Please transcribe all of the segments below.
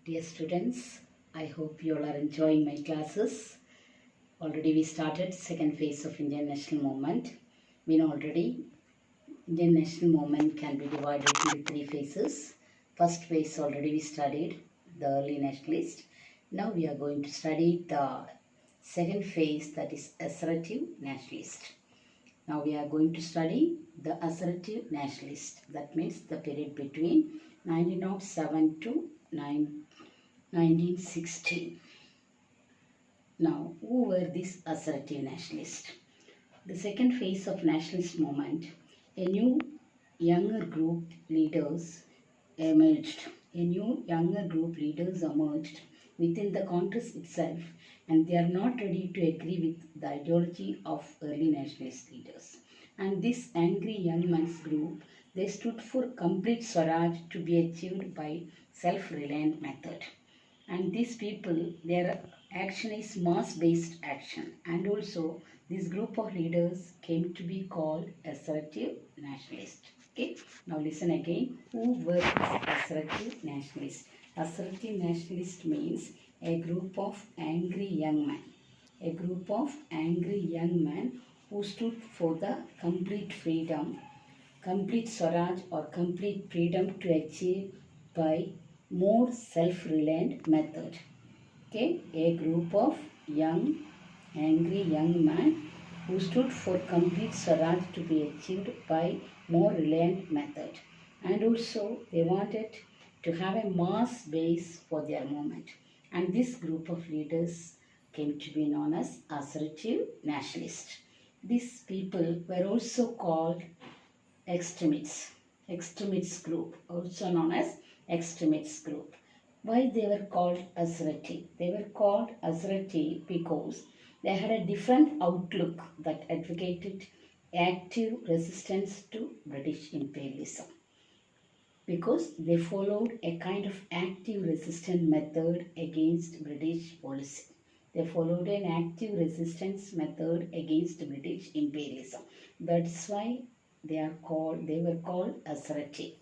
Dear students, I hope you all are enjoying my classes. Already we started second phase of Indian national movement. We know already Indian national movement can be divided into three phases. First phase already we studied, the early nationalist. Now we are going to study the second phase, that is assertive nationalist. Now we are going to study the assertive nationalist. That means the period between 1907 to 1916. Now, who were these assertive nationalists? The second phase of nationalist movement, a new younger group leaders emerged. A new younger group leaders emerged within the Congress itself, and they are not ready to agree with the ideology of early nationalist leaders. And this angry young men's group, they stood for complete Swaraj to be achieved by self-reliant method. And these people, their action is mass based action, and also this group of leaders came to be called assertive nationalists. Okay, now listen again, who were these assertive nationalists? Assertive nationalist means a group of angry young men, a group of angry young men who stood for the complete freedom, complete Swaraj, or complete freedom to achieve by more self-reliant method. Okay, a group of young, angry young men who stood for complete Swaraj to be achieved by more reliant method. And also they wanted to have a mass base for their movement. And this group of leaders came to be known as assertive nationalists. These people were also called extremists group, also known as extremists group. Why they were called assertive? They were called assertive because they had a different outlook that advocated active resistance to British imperialism, because they followed a kind of active resistance method against British policy. They followed an active resistance method against British imperialism. That's why they were called assertive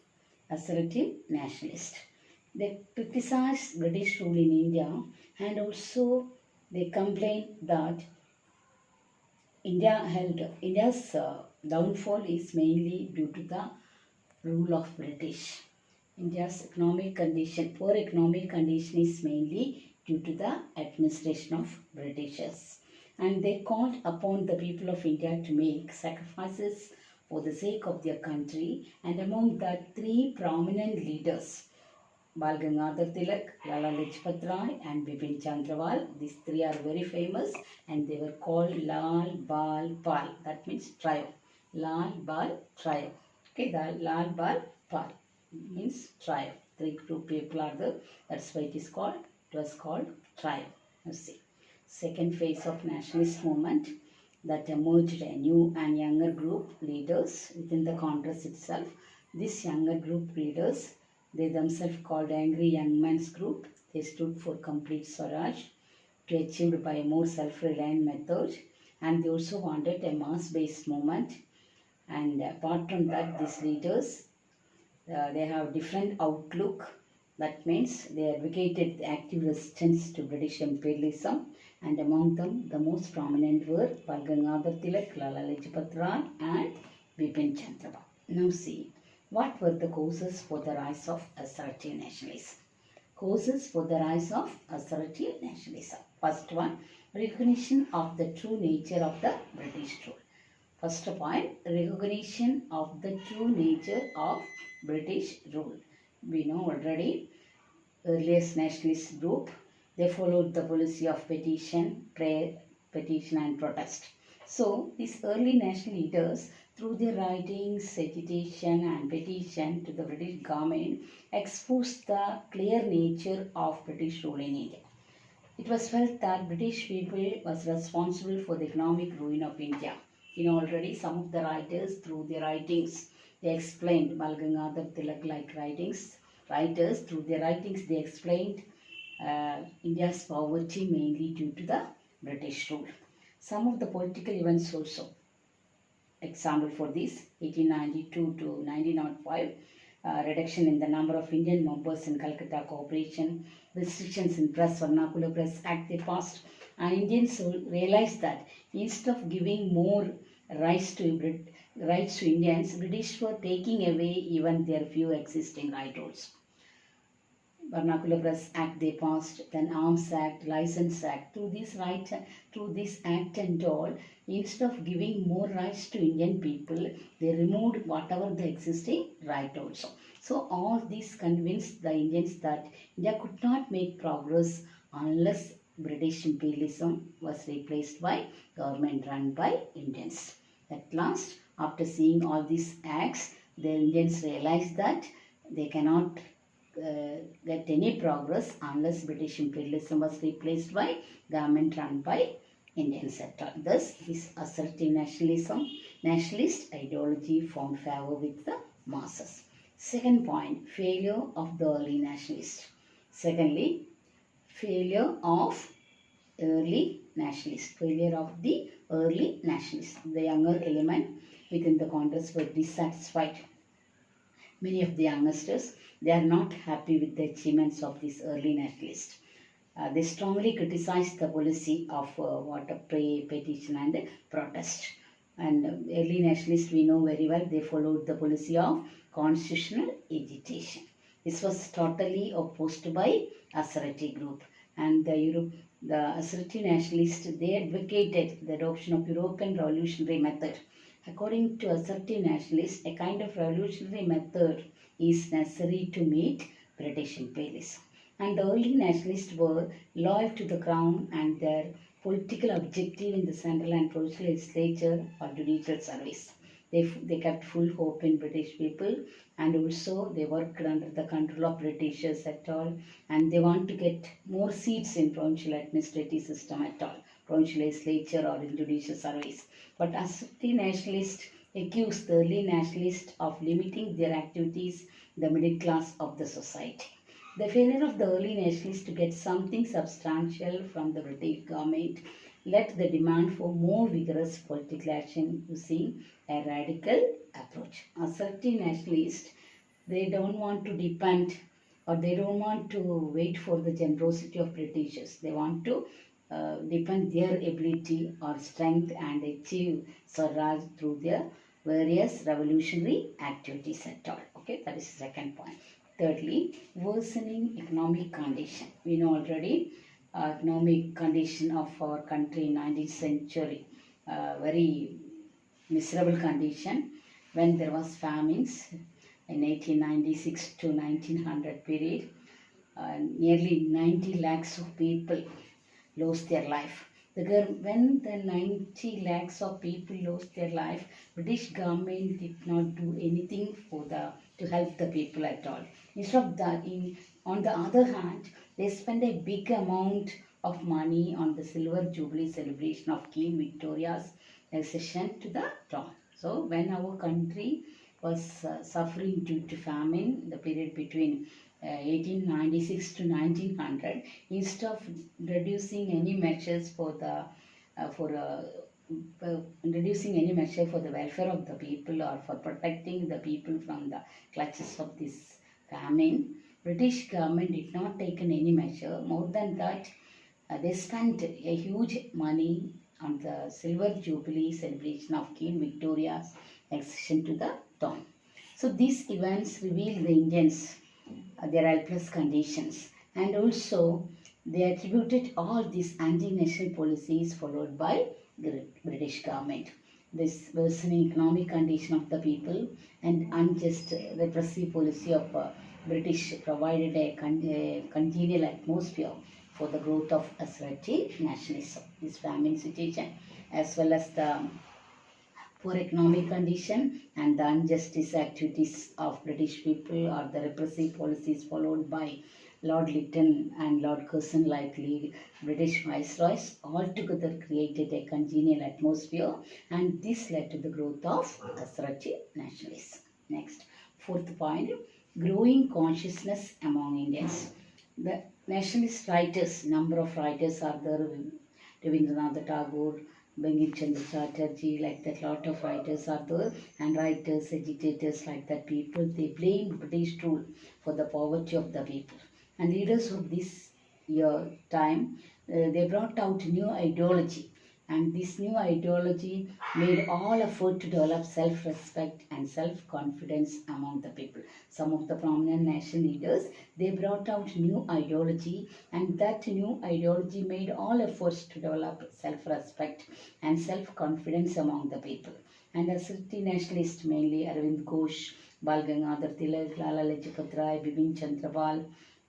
nationalists. They criticized British rule in India, and also they complained that India's downfall is mainly due to the rule of British. India's poor economic condition is mainly due to the administration of Britishers. And they called upon the people of India to make sacrifices for the sake of their country. And among the three prominent leaders, Bal Gangadhar Tilak, Lala Lajpat Rai, and Bipin Chandrawal. These three are very famous, and they were called Lal, Bal, Pal. That means trio. Lal, Bal, trio. Okay, the Lal, Bal, Pal means trio. Three group people are there. That's why it was called trio. You see. Second phase of nationalist movement, that emerged a new and younger group leaders within the Congress itself. These younger group leaders, they themselves called Angry Young Men's Group. They stood for complete Swaraj to achieved by a more self-reliant method, and they also wanted a mass-based movement. And apart from that, these leaders, they have different outlook. That means they advocated active resistance to British imperialism, and among them the most prominent were Bal Gangadhar Tilak, Lala Lajpat Rai, and Bipin Chandrawal. Now see, what were the causes for the rise of assertive nationalism? Causes for the rise of assertive nationalism. First one, recognition of the true nature of the British rule. First point, recognition of the true nature of British rule. We know already, earliest nationalist group, they followed the policy of petition, prayer, petition and protest. So these early national leaders, through their writings, agitation and petition to the British government, exposed the clear nature of British rule in India. It was felt that British people was responsible for the economic ruin of India. You know already, some of the writers, through their writings, they explained, Bal Gangadhar Tilak like writers, through their writings, they explained India's poverty mainly due to the British rule. Some of the political events also. Example for this, 1892 to 1905, reduction in the number of Indian members in Calcutta Corporation, restrictions in press, Vernacular Press Act they passed, and Indians realized that instead of giving more rights to Indians, British were taking away even their few existing right holds. Vernacular Press Act they passed, then Arms Act, License Act. Through this act and all, instead of giving more rights to Indian people, they removed whatever the existing right also. So all this convinced the Indians that India could not make progress unless British imperialism was replaced by government run by Indians. At last, after seeing all these acts, the Indians realized that they cannot get any progress unless British imperialism was replaced by government run by Indians at all. Thus, this assertive nationalist ideology found favor with the masses. Second point, failure of the early nationalists. Secondly, failure of failure of the early nationalists. The younger element within the Congress were dissatisfied. Many of the youngsters, they are not happy with the achievements of these early nationalists. They strongly criticize the policy of petition and protest. And early nationalists, we know very well, they followed the policy of constitutional agitation. This was totally opposed by assertive group. And the assertive nationalists, they advocated the adoption of European revolutionary method. According to assertive nationalists, a kind of revolutionary method is necessary to meet British imperialism. And the early nationalists were loyal to the crown and their political objective in the central and provincial legislature or judicial service. They kept full hope in British people, and also they worked under the control of Britishers at all, and they want to get more seats in provincial administrative system at all, provincial legislature or in judicial service. But assertive nationalists accused the early nationalists of limiting their activities the middle class of the society. The failure of the early nationalists to get something substantial from the British government led the demand for more vigorous political action using a radical approach. Assertive nationalists, they don't want to depend or they don't want to wait for the generosity of Britishers. They want to depend their ability or strength and achieve Swaraj through their various revolutionary activities at all. Okay, that is the second point. Thirdly, worsening economic condition. We know already economic condition of our country in 19th century, very miserable condition when there was famines in 1896 to 1900 period. Nearly 90 lakhs of people lost their life. When the 90 lakhs of people lost their life, British government did not do anything to help the people at all. Instead of that, on the other hand, they spent a big amount of money on the Silver Jubilee celebration of Queen Victoria's accession to the throne. So when our country was suffering due to famine, the period between 1896 to 1900, instead of reducing any measures for the introducing any measure for the welfare of the people or for protecting the people from the clutches of this famine, British government did not take any measure. More than that, they spent a huge money on the Silver Jubilee celebration of Queen Victoria's accession to the throne. So these events reveal the Indians their helpless conditions, and also they attributed all these anti-national policies followed by the British government. This worsening economic condition of the people and unjust repressive policy of British provided a congenial atmosphere for the growth of assertive nationalism. This famine situation, as well as the poor economic condition and the injustice activities of British people or the repressive policies followed by Lord Lytton and Lord Curzon like British viceroys altogether created a congenial atmosphere, and this led to the growth of assertive nationalism. Next, fourth point, growing consciousness among Indians. The nationalist writers, number of writers are there, Rabindranath Tagore, Bankim Chandra Chatterjee, like that, lot of writers are there, and writers, agitators like that people, they blamed British rule for the poverty of the people. And leaders of this year time, they brought out new ideology, and this new ideology made all effort to develop self-respect and self-confidence among the people. Some of the prominent national leaders, they brought out new ideology, and that new ideology made all efforts to develop self-respect and self-confidence among the people. And assertive nationalists, mainly Arvind Ghosh, Bal Gangadhar Tilak, Lala Lajpat Rai, Bipin Chandra Pal,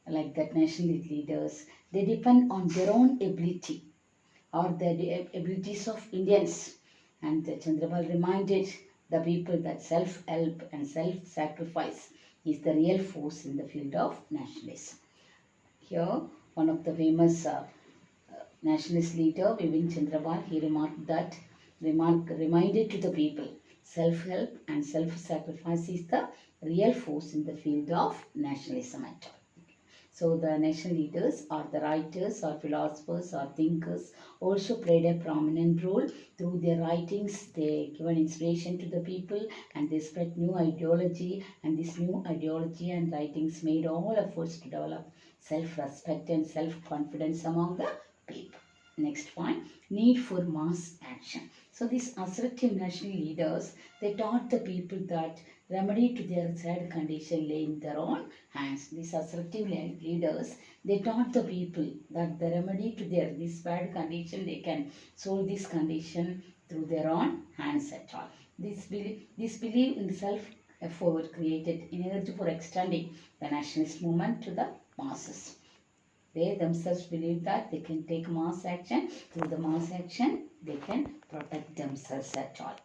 like that national leaders, they depend on their own ability or the abilities of Indians. And Chandrapal reminded the people that self-help and self-sacrifice is the real force in the field of nationalism. Here, one of the famous nationalist leader, Bipin Chandrapal, he reminded to the people, self-help and self-sacrifice is the real force in the field of nationalism at all. So the national leaders or the writers or philosophers or thinkers also played a prominent role. Through their writings, they given inspiration to the people and they spread new ideology, and this new ideology and writings made all efforts to develop self-respect and self-confidence among the people. Next point, need for mass action. So these assertive national leaders, they taught the people that remedy to their sad condition lay in their own hands. These assertive leaders, they taught the people that the remedy to their this bad condition, they can solve this condition through their own hands at all. This belief in self-effort created energy for extending the nationalist movement to the masses. They themselves believe that they can take mass action. Through the mass action, they can protect themselves at all.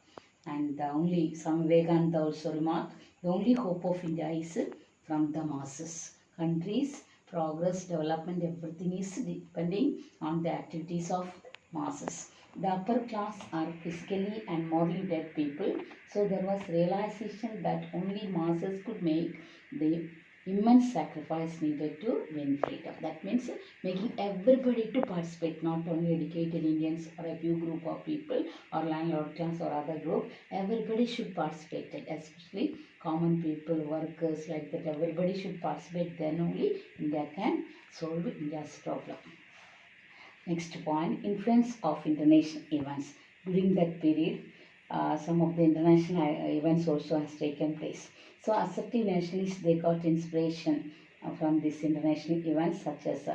And the only, Swami Vivekananda also remarked, the only hope of India is from the masses. Countries, progress, development, everything is depending on the activities of masses. The upper class are physically and morally dead people. So there was realization that only masses could make the immense sacrifice needed to win freedom. That means making everybody to participate, not only educated Indians or a few group of people or landlord class or other group. Everybody should participate, especially common people, workers, like that. Everybody should participate. Then only India can solve India's problem. Next point, influence of international events. During that period, some of the international events also has taken place. So assertive nationalists, they got inspiration from these international events such as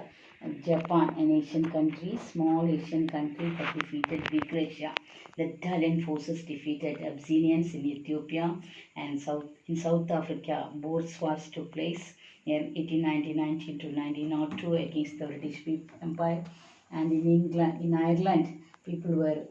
Japan, an Asian country, small Asian country that defeated big Russia. The Italian forces defeated Abyssinians in Ethiopia, and in South Africa, Boers wars took place in 1899 to 1902 against the British Empire. And in England, in Ireland, people were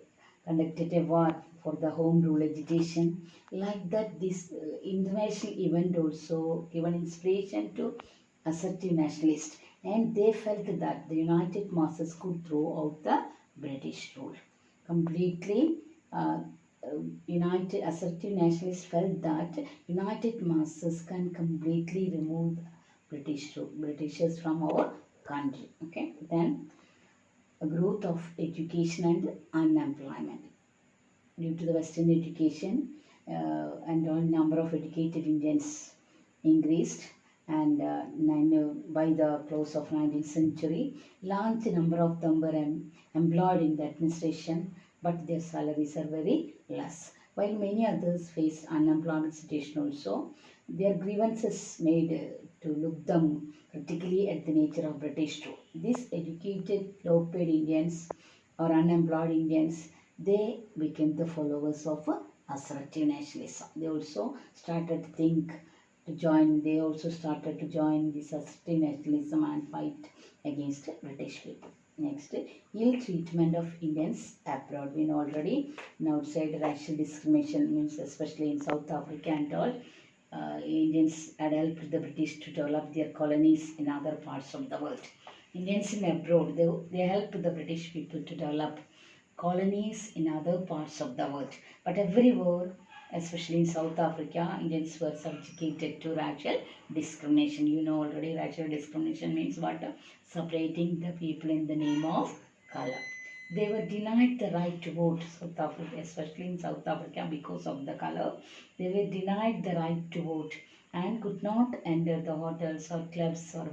conducted a war for the home rule agitation. Like that, this international event also given inspiration to assertive nationalists, and they felt that the united masses could throw out the British rule completely. United assertive nationalists felt that united masses can completely remove Britishers from our country. Okay, then a growth of education and unemployment. Due to the Western education and all number of educated Indians increased, and by the close of 19th century, large number of them were employed in the administration, but their salaries are very less. While many others face unemployment situation also, their grievances made to look them critically at the nature of British rule. These educated, low-paid Indians or unemployed Indians, they became the followers of assertive nationalism. They also started to think to join. They also started to join this assertive nationalism and fight against British people. Next, ill treatment of Indians abroad. We know already in outside racial discrimination means especially in South Africa and all. Indians had helped the British to develop their colonies in other parts of the world. Indians in abroad, they helped the British people to develop colonies in other parts of the world. But everywhere, especially in South Africa, Indians were subjugated to racial discrimination. You know already racial discrimination means what? Separating the people in the name of color. They were denied the right to vote, South Africa, especially in South Africa because of the color. They were denied the right to vote and could not enter the hotels or clubs or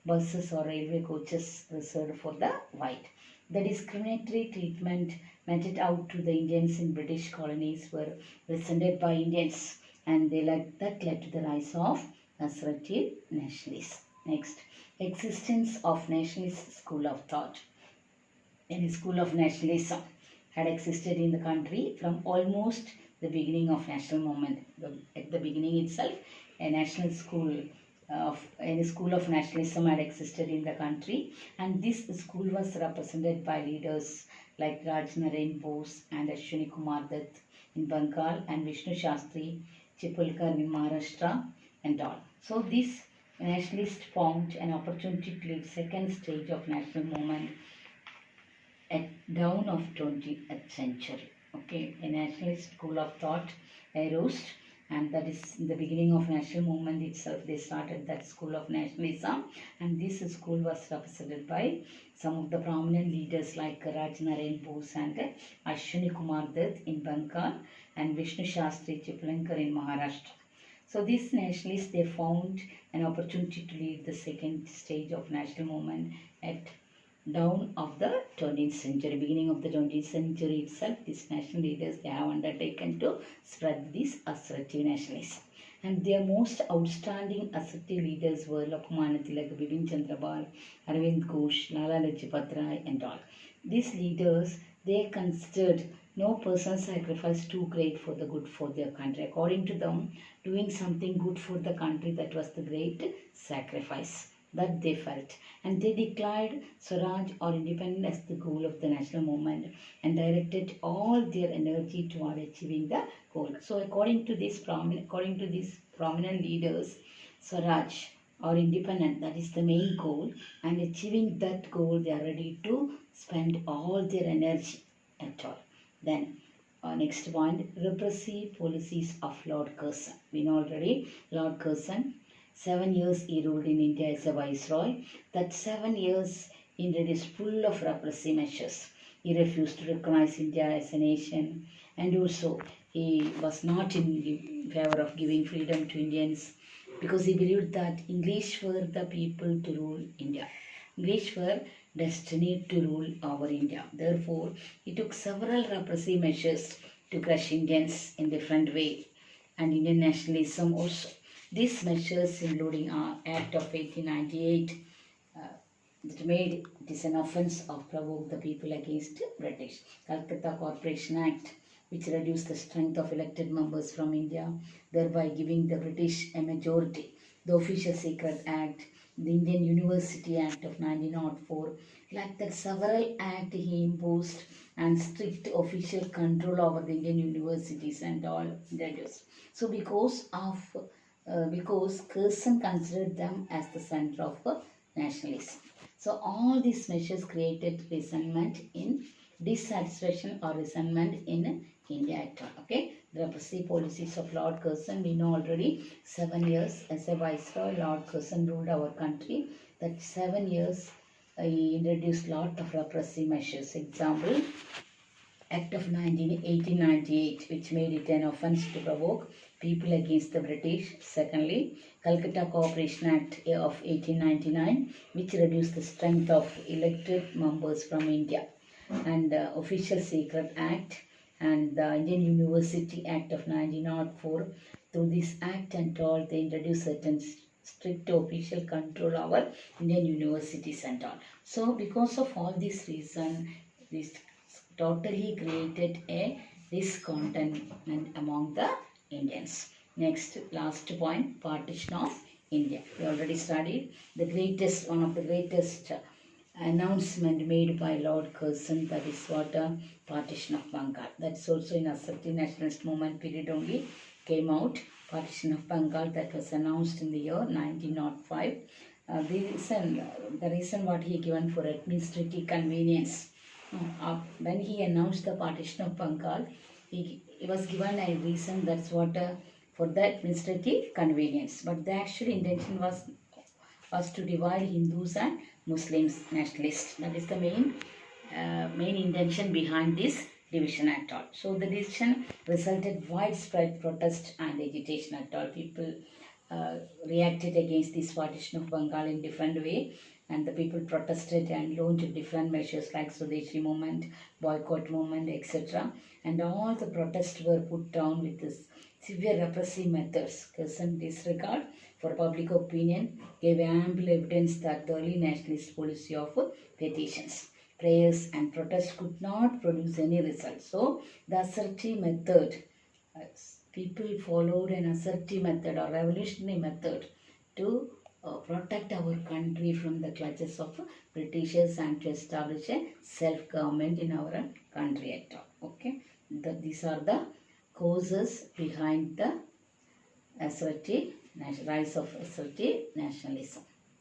buses or railway coaches reserved for the white. The discriminatory treatment meted out to the Indians in British colonies were resented by Indians, and that led to the rise of assertive nationalism. Next, existence of nationalist school of thought. Any school of nationalism had existed in the country from almost the beginning of national movement. At the beginning itself, a national school of any school of nationalism had existed in the country, and this school was represented by leaders like Raj Narain Bose and Ashwini Kumar Dutt in Bengal and Vishnu Shastri Chipulkar in Maharashtra and all. So this nationalist found an opportunity to lead second stage of national movement at dawn of 20th century. Okay, a nationalist school of thought arose, and that is in the beginning of national movement itself. They started that school of nationalism, and this school was represented by some of the prominent leaders like Raj Narain Bose and Ashwini Kumar Dutt in Bengal and Vishnu Shastri Chiplankar in Maharashtra. So these nationalists, they found an opportunity to lead the second stage of national movement at dawn of the 20th century, beginning of the 20th century itself. These national leaders, they have undertaken to spread this assertive nationalism. And their most outstanding assertive leaders were Lokmanya Tilak, Bipin Chandra Pal, Arvind Ghosh, Lala Lajpat Rai and all. These leaders, they considered no person's sacrifice too great for the good for their country. According to them, doing something good for the country, that was the great sacrifice that they felt, and they declared Swaraj or independence as the goal of the national movement and directed all their energy toward achieving the goal. So according to these prominent leaders, Swaraj or independent, that is the main goal, and achieving that goal they are ready to spend all their energy at all. Then next point, repressive policies of Lord Curzon. We know already Lord Curzon, 7 years he ruled in India as a viceroy. That 7 years India is full of repressive measures. He refused to recognize India as a nation, and also he was not in favor of giving freedom to Indians because he believed that English were the people to rule India. English were destined to rule our India. Therefore, he took several repressive measures to crush Indians in different way, and Indian nationalism also. These measures, including Act of 1898, that made it is an offence of provoke the people against British. Calcutta Corporation Act, which reduced the strength of elected members from India, thereby giving the British a majority. The Official Secret Act, the Indian University Act of 1904, like that several acts he imposed, and strict official control over the Indian universities and all introduced. So because Curzon considered them as the center of nationalism. So all these measures created dissatisfaction or resentment in India at all. Okay, the repressive policies of Lord Curzon, we know already. 7 years as a viceroy, Lord Curzon ruled our country. That 7 years he introduced lot of repressive measures. Example, Act of 1898, which made it an offence to provoke people against the British. Secondly, Calcutta Corporation Act of 1899, which reduced the strength of elected members from India. And the Official Secret Act and the Indian University Act of 1904. Through this act and all, they introduced certain strict official control over Indian universities and all. So because of all this reason, this totally created a discontentment among the Indians. Next, last point, partition of India. We already studied one of the greatest announcement made by Lord Curzon, that is what partition of Bengal. That's also in assertive nationalist movement period only came out. Partition of Bengal, that was announced in the year 1905. The reason what he given for administrative convenience. When he announced the partition of Bengal, he was given a reason, that's what for the administrative convenience. But the actual intention was to divide Hindus and Muslims nationalists. That is the main main intention behind this division at all. So the decision resulted widespread protest and agitation at all. People reacted against this partition of Bengal in different way, and the people protested and launched different measures like Swadeshi movement, boycott movement, etc. And all the protests were put down with this severe repressive methods. Cousin disregard for public opinion gave ample evidence that the early nationalist policy of petitions, prayers and protests could not produce any result. So the assertive method, people followed an assertive method or revolutionary method to protect our country from the clutches of Britishers and to establish a self-government in our country at all. Okay, these are the causes behind the assertive rise of assertive nationalism.